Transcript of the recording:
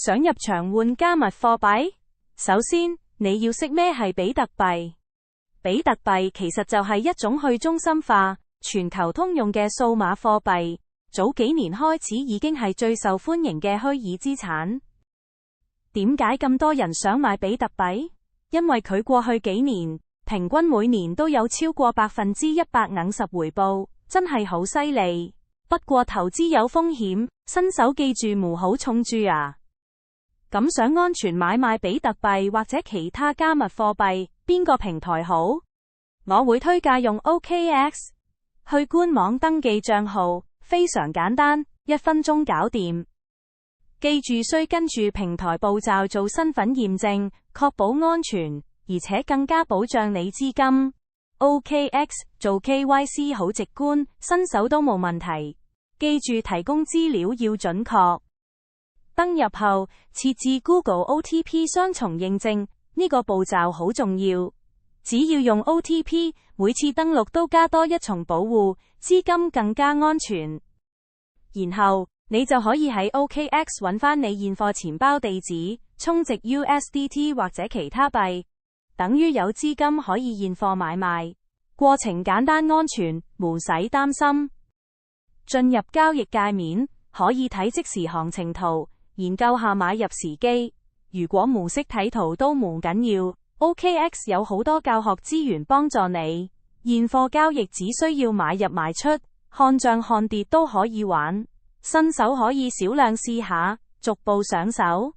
想入場換加密貨幣？首先，你要識咩係比特幣。比特幣其實就係一種去中心化、全球通用嘅數碼貨幣，早幾年開始已經係最受歡迎嘅虛擬資產。點解咁多人想買比特幣？因為佢過去幾年，平均每年都有超過150%回報，真係好犀利。不過投資有風險，新手記住唔好重注啊！咁想安全買賣比特幣或者其他加密貨幣，邊個平台好？我會推介用 OKX， 去官網登記賬號，非常簡單，1分鐘搞掂。記住需跟住平台步驟做身份驗證，確保安全，而且更加保障你資金。OKX 做 KYC 好直觀，新手都冇問題。記住提供資料要準確。登入後，設置 Google OTP 雙重認證，呢個步驟好重要。只要用 OTP， 每次登錄都加多一重保護，資金更加安全。然後，你就可以喺 OKX 揾返你現貨錢包地址，充值 USDT 或者其他幣，等於有資金可以現貨買賣。過程簡單安全，無使擔心。進入交易界面，可以睇即時行情圖，研究下買入時機。如果唔識睇圖都唔緊要，OKX 有好多教學資源幫助你。現貨交易只需要買入賣出，看漲看跌都可以玩。新手可以少量試下，逐步上手。